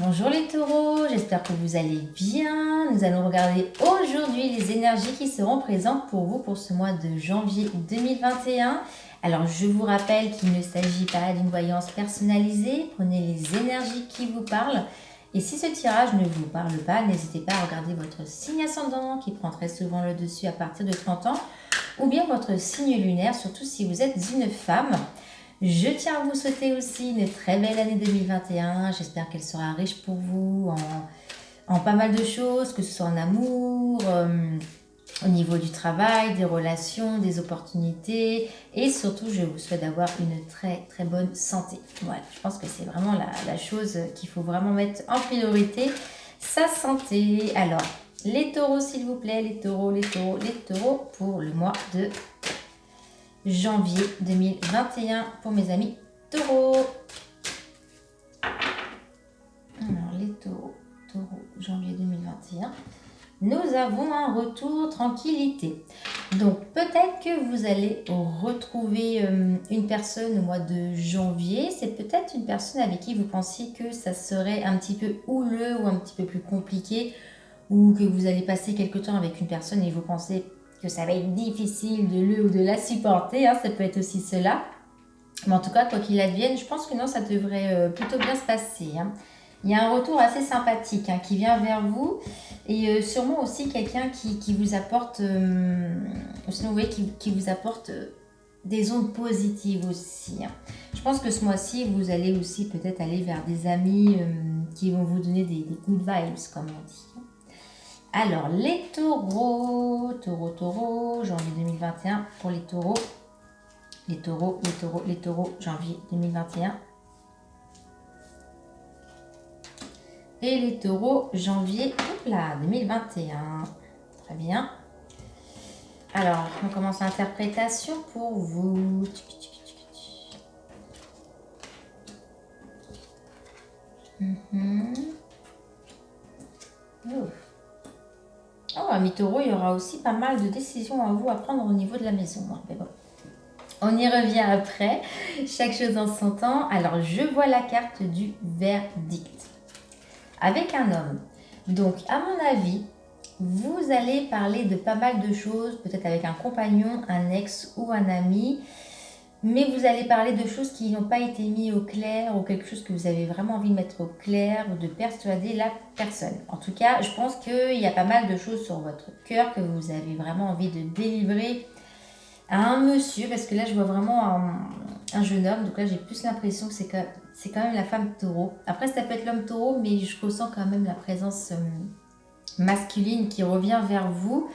Bonjour les taureaux, j'espère que vous allez bien. Nous allons regarder aujourd'hui les énergies qui seront présentes pour vous pour ce mois de janvier 2021. Alors je vous rappelle qu'il ne s'agit pas d'une voyance personnalisée, prenez les énergies qui vous parlent. Et si ce tirage ne vous parle pas, n'hésitez pas à regarder votre signe ascendant qui prend très souvent le dessus à partir de 30 ans, ou bien votre signe lunaire, surtout si vous êtes une femme. Je tiens à vous souhaiter aussi une très belle année 2021. J'espère qu'elle sera riche pour vous en pas mal de choses, que ce soit en amour, au niveau du travail, des relations, des opportunités. Et surtout, je vous souhaite d'avoir une très très bonne santé. Voilà, je pense que c'est vraiment la chose qu'il faut vraiment mettre en priorité, sa santé. Alors, les taureaux s'il vous plaît, les taureaux, les taureaux, les taureaux pour le mois de janvier 2021 pour mes amis taureaux. Alors les taureaux, janvier 2021. Nous avons un retour tranquillité. Donc peut-être que vous allez retrouver une personne au mois de janvier. C'est peut-être une personne avec qui vous pensiez que ça serait un petit peu houleux ou un petit peu plus compliqué, ou que vous allez passer quelque temps avec une personne et vous pensez que ça va être difficile de le ou de la supporter, ça peut être aussi cela. Mais en tout cas, quoi qu'il advienne, je pense que non, ça devrait plutôt bien se passer. Il y a un retour assez sympathique qui vient vers vous, et sûrement aussi quelqu'un qui vous apporte, sinon, vous voyez, qui vous apporte des ondes positives aussi. Je pense que ce mois-ci, vous allez aussi peut-être aller vers des amis qui vont vous donner des good vibes, comme on dit. Alors, les taureaux, janvier 2021 pour les taureaux. Les taureaux, janvier 2021. Et les taureaux, janvier 2021. Très bien. Alors, on commence l'interprétation pour vous. Oh, amis taureaux, il y aura aussi pas mal de décisions à vous à prendre au niveau de la maison. Mais bon, on y revient après. Chaque chose en son temps. Alors, je vois la carte du verdict. Avec un homme. Donc, à mon avis, vous allez parler de pas mal de choses, peut-être avec un compagnon, un ex ou un ami. Mais vous allez parler de choses qui n'ont pas été mises au clair, ou quelque chose que vous avez vraiment envie de mettre au clair, ou de persuader la personne. En tout cas, je pense qu'il y a pas mal de choses sur votre cœur que vous avez vraiment envie de délivrer à un monsieur, parce que là je vois vraiment un jeune homme, donc là j'ai plus l'impression que c'est quand même la femme taureau. Après ça peut être l'homme taureau, mais je ressens quand même la présence masculine qui revient vers vous.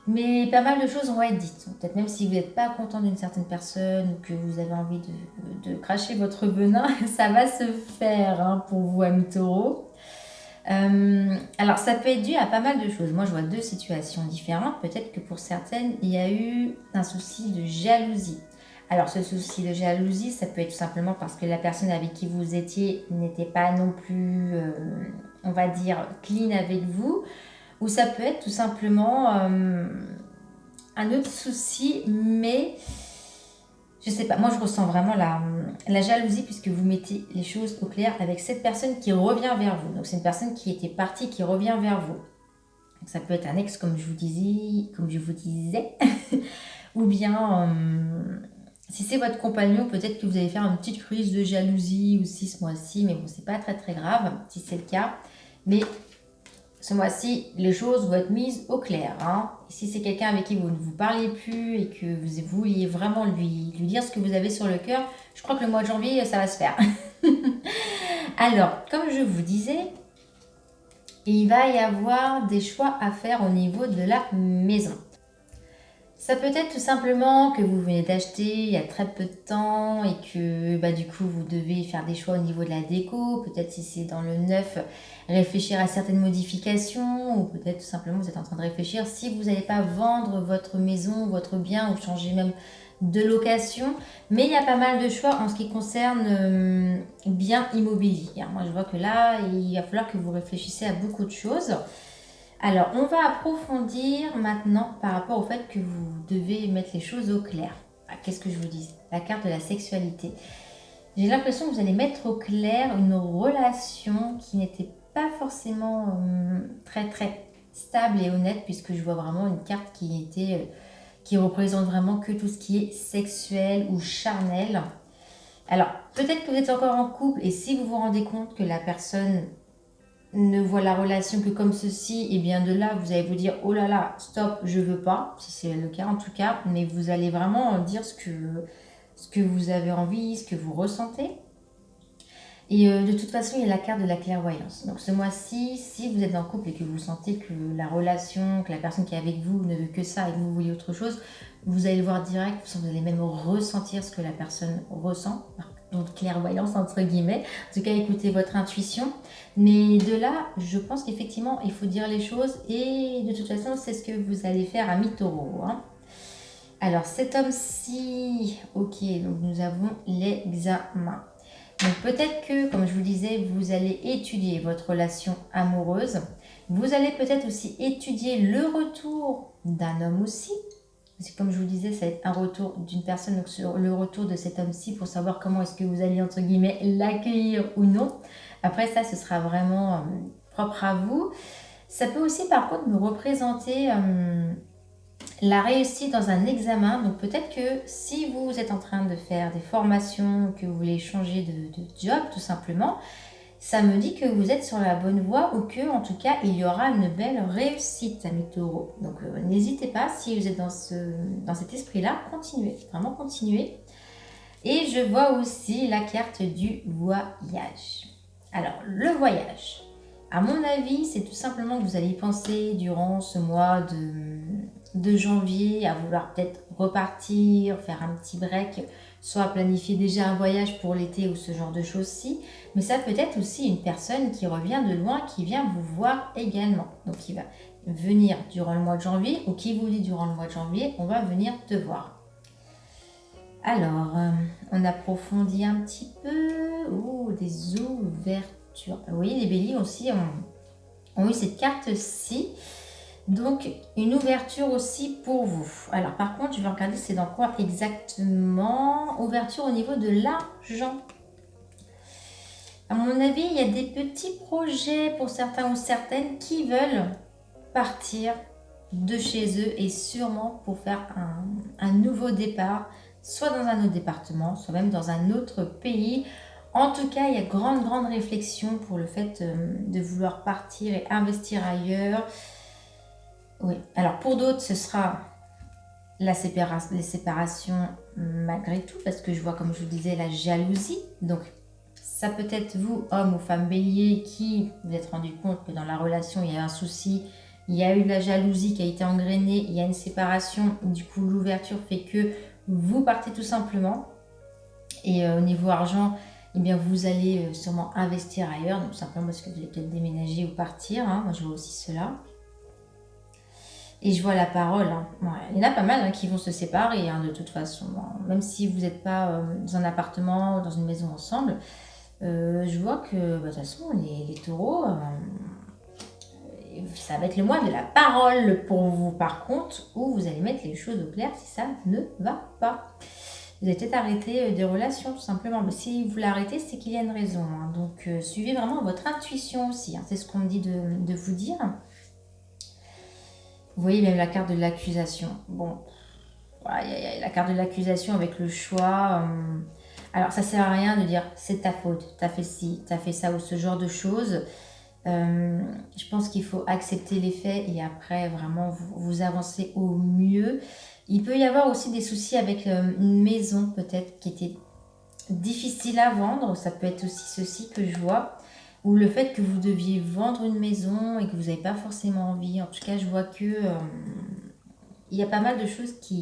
Mais pas mal de choses vont être dites. Peut-être même si vous n'êtes pas content d'une certaine personne, ou que vous avez envie de cracher votre venin, ça va se faire pour vous, amis taureaux. Alors ça peut être dû à pas mal de choses. Moi je vois deux situations différentes. Peut-être que pour certaines il y a eu un souci de jalousie. Alors ce souci de jalousie, ça peut être tout simplement parce que la personne avec qui vous étiez n'était pas non plus, on va dire, clean avec vous. Ou ça peut être tout simplement un autre souci, mais je sais pas, moi je ressens vraiment la jalousie, puisque vous mettez les choses au clair avec cette personne qui revient vers vous. Donc c'est une personne qui était partie, qui revient vers vous. Donc ça peut être un ex, comme je vous disais, ou bien si c'est votre compagnon, peut-être que vous allez faire une petite crise de jalousie aussi ce mois-ci, mais bon, c'est pas très très grave si c'est le cas. Mais ce mois-ci, les choses vont être mises au clair. Si c'est quelqu'un avec qui vous ne vous parlez plus et que vous vouliez vraiment lui dire ce que vous avez sur le cœur, je crois que le mois de janvier, ça va se faire. Alors, comme je vous disais, il va y avoir des choix à faire au niveau de la maison. Ça peut être tout simplement que vous venez d'acheter il y a très peu de temps et que du coup vous devez faire des choix au niveau de la déco. Peut-être si c'est dans le neuf, réfléchir à certaines modifications, ou peut-être tout simplement vous êtes en train de réfléchir si vous n'allez pas vendre votre maison, votre bien, ou changer même de location. Mais il y a pas mal de choix en ce qui concerne biens immobiliers. Moi je vois que là il va falloir que vous réfléchissiez à beaucoup de choses. Alors, on va approfondir maintenant par rapport au fait que vous devez mettre les choses au clair. Qu'est-ce que je vous dis? La carte de la sexualité. J'ai l'impression que vous allez mettre au clair une relation qui n'était pas forcément très très stable et honnête, puisque je vois vraiment une carte qui représente vraiment que tout ce qui est sexuel ou charnel. Alors, peut-être que vous êtes encore en couple et si vous vous rendez compte que la personne ne voit la relation que comme ceci, et bien de là, vous allez vous dire, oh là là, stop, je veux pas, si c'est le cas en tout cas, mais vous allez vraiment dire ce que vous avez envie, ce que vous ressentez. Et de toute façon, il y a la carte de la clairvoyance. Donc ce mois-ci, si vous êtes en couple et que vous sentez que la relation, que la personne qui est avec vous ne veut que ça et que vous voulez autre chose, vous allez le voir direct, vous allez même ressentir ce que la personne ressent. Donc clairvoyance entre guillemets. En tout cas, écoutez votre intuition. Mais de là, je pense qu'effectivement, il faut dire les choses et de toute façon, c'est ce que vous allez faire à mi-taureau. Hein. Alors cet homme-ci, ok, donc nous avons l'examen. Donc peut-être que, comme je vous disais, vous allez étudier votre relation amoureuse. Vous allez peut-être aussi étudier le retour d'un homme aussi. Parce que comme je vous disais, ça va être un retour d'une personne, donc sur le retour de cet homme-ci pour savoir comment est-ce que vous allez, entre guillemets, l'accueillir ou non. Après ça, ce sera vraiment propre à vous. Ça peut aussi par contre me représenter la réussite dans un examen. Donc peut-être que si vous êtes en train de faire des formations, que vous voulez changer de job tout simplement, ça me dit que vous êtes sur la bonne voie ou que en tout cas il y aura une belle réussite, amis taureaux. Donc n'hésitez pas, si vous êtes dans cet esprit-là, continuez, vraiment continuez. Et je vois aussi la carte du voyage. Alors le voyage, à mon avis, c'est tout simplement que vous allez y penser durant ce mois de janvier, à vouloir peut-être repartir, faire un petit break, soit planifier déjà un voyage pour l'été ou ce genre de choses-ci. Mais ça peut être aussi une personne qui revient de loin, qui vient vous voir également. Donc qui va venir durant le mois de janvier ou qui vous dit durant le mois de janvier, on va venir te voir. Alors, on approfondit un petit peu. Oh, des ouvertures. Oui, les béliers aussi ont eu cette carte-ci. Donc, une ouverture aussi pour vous. Alors, par contre, je vais regarder c'est dans quoi exactement. Ouverture au niveau de l'argent. À mon avis, il y a des petits projets pour certains ou certaines qui veulent partir de chez eux et sûrement pour faire un nouveau départ, soit dans un autre département, soit même dans un autre pays. En tout cas, il y a grande réflexion pour le fait de vouloir partir et investir ailleurs. Oui, alors pour d'autres, ce sera les séparations malgré tout, parce que je vois, comme je vous disais, la jalousie. Donc, ça peut être vous, homme ou femme bélier, qui vous êtes rendu compte que dans la relation, il y a un souci, il y a eu de la jalousie qui a été engrainée, il y a une séparation, du coup l'ouverture fait que vous partez tout simplement. Et au niveau argent, eh bien, vous allez sûrement investir ailleurs, donc simplement parce que vous allez peut-être déménager ou partir. Hein. Moi, je vois aussi cela. Et je vois la parole. Hein. Ouais, il y en a pas mal qui vont se séparer de toute façon. Hein. Même si vous n'êtes pas dans un appartement ou dans une maison ensemble, je vois que de toute façon, les taureaux, ça va être le mois de la parole pour vous par contre, où vous allez mettre les choses au clair si ça ne va pas. Vous allez peut-être arrêter des relations tout simplement. Mais si vous l'arrêtez, c'est qu'il y a une raison. Hein. Donc suivez vraiment votre intuition aussi. Hein. C'est ce qu'on me dit de vous dire. Vous voyez même la carte de l'accusation. Bon, voilà, il y a la carte de l'accusation avec le choix. Alors ça sert à rien de dire c'est ta faute, t'as fait ci, t'as fait ça ou ce genre de choses. Je pense qu'il faut accepter les faits et après vraiment vous avancez au mieux. Il peut y avoir aussi des soucis avec une maison peut-être qui était difficile à vendre. Ça peut être aussi ceci que je vois. Ou le fait que vous deviez vendre une maison et que vous n'avez pas forcément envie. En tout cas, je vois que il y a pas mal de choses que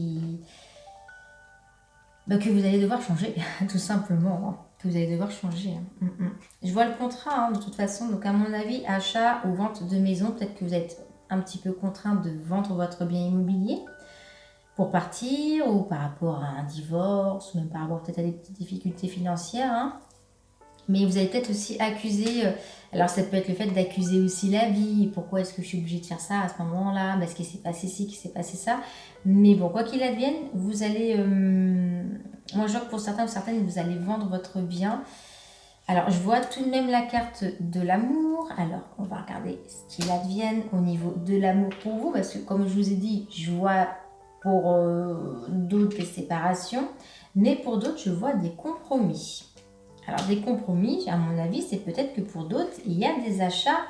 vous allez devoir changer, tout simplement. Hein. Que vous allez devoir changer. Hein. Je vois le contrat, hein, de toute façon. Donc, à mon avis, achat ou vente de maison, peut-être que vous êtes un petit peu contraint de vendre votre bien immobilier pour partir ou par rapport à un divorce ou même par rapport peut-être à des petites difficultés financières. Hein. Mais vous allez peut-être aussi accuser, alors ça peut être le fait d'accuser aussi la vie, pourquoi est-ce que je suis obligée de faire ça à ce moment-là, parce qu'il s'est passé ci, qu'il s'est passé ça. Mais bon, quoi qu'il advienne, vous allez Moi, je vois que pour certains ou certaines, vous allez vendre votre bien. Alors, je vois tout de même la carte de l'amour. Alors, on va regarder ce qu'il advienne au niveau de l'amour pour vous. Parce que, comme je vous ai dit, je vois pour d'autres des séparations. Mais pour d'autres, je vois des compromis. Alors, des compromis, à mon avis, c'est peut-être que pour d'autres, il y a des achats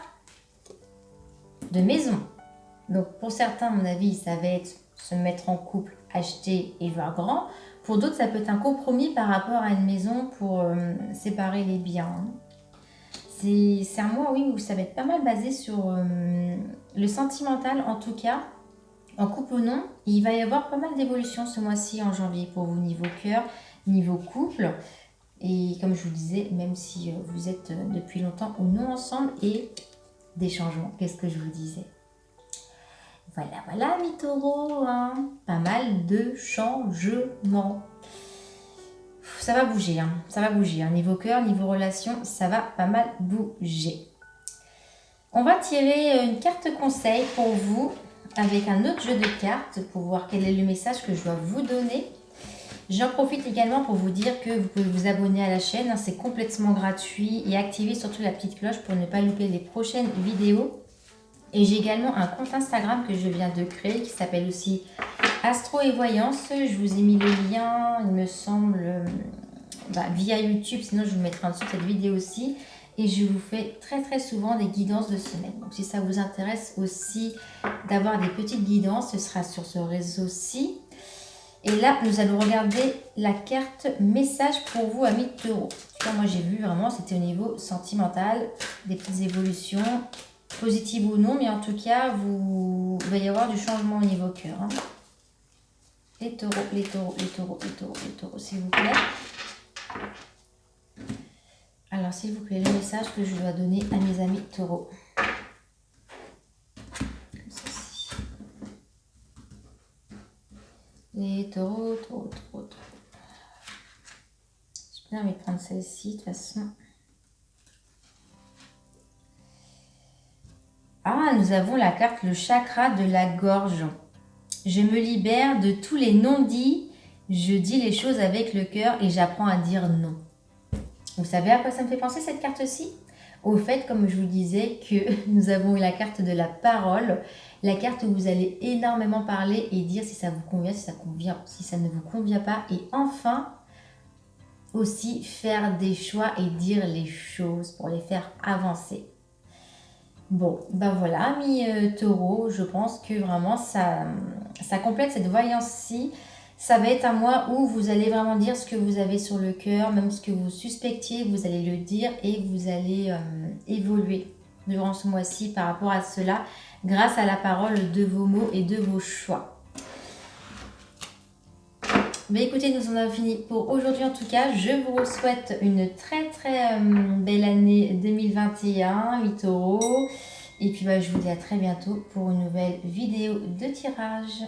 de maison. Donc, pour certains, à mon avis, ça va être se mettre en couple, acheter et voir grand. Pour d'autres, ça peut être un compromis par rapport à une maison pour séparer les biens. C'est un mois, oui, où ça va être pas mal basé sur le sentimental, en tout cas, en couple ou non. Il va y avoir pas mal d'évolutions ce mois-ci en janvier pour vous, niveau cœur, niveau couple. Et comme je vous disais, même si vous êtes depuis longtemps ou non ensemble, et des changements, qu'est-ce que je vous disais? Voilà, voilà, mes taureaux, hein. Pas mal de changements. Ça va bouger, hein. Ça va bouger. Hein. Niveau cœur, niveau relation, ça va pas mal bouger. On va tirer une carte conseil pour vous avec un autre jeu de cartes pour voir quel est le message que je dois vous donner. J'en profite également pour vous dire que vous pouvez vous abonner à la chaîne, hein, c'est complètement gratuit, et activer surtout la petite cloche pour ne pas louper les prochaines vidéos. Et j'ai également un compte Instagram que je viens de créer qui s'appelle aussi Astro et Voyance. Je vous ai mis le lien, il me semble, via YouTube, sinon je vous mettrai en dessous de cette vidéo aussi. Et je vous fais très très souvent des guidances de semaine. Donc si ça vous intéresse aussi d'avoir des petites guidances, ce sera sur ce réseau-ci. Et là, nous allons regarder la carte message pour vous, amis taureaux. Moi, j'ai vu vraiment, c'était au niveau sentimental, des petites évolutions, positives ou non, mais en tout cas, il va y avoir du changement au niveau cœur. Hein. Les taureaux, les taureaux, les taureaux, les taureaux, les taureaux, s'il vous plaît. Alors, s'il vous plaît, le message que je dois donner à mes amis taureaux. Les taureaux, taureaux, taureaux, taureaux. J'ai bien envie de prendre celle-ci, de toute façon. Ah, nous avons la carte, le chakra de la gorge. Je me libère de tous les non-dits. Je dis les choses avec le cœur et j'apprends à dire non. Vous savez à quoi ça me fait penser cette carte-ci? Au fait, comme je vous disais, que nous avons la carte de la parole, la carte où vous allez énormément parler et dire si ça vous convient, si ça convient, si ça ne vous convient pas. Et enfin, aussi faire des choix et dire les choses pour les faire avancer. Bon, ben voilà, amis taureau, je pense que vraiment ça complète cette voyance-ci. Ça va être un mois où vous allez vraiment dire ce que vous avez sur le cœur, même ce que vous suspectiez, vous allez le dire et vous allez évoluer durant ce mois-ci par rapport à cela, grâce à la parole de vos mots et de vos choix. Mais écoutez, nous en avons fini pour aujourd'hui en tout cas. Je vous souhaite une très très belle année 2021, 8 taureaux. Et puis je vous dis à très bientôt pour une nouvelle vidéo de tirage.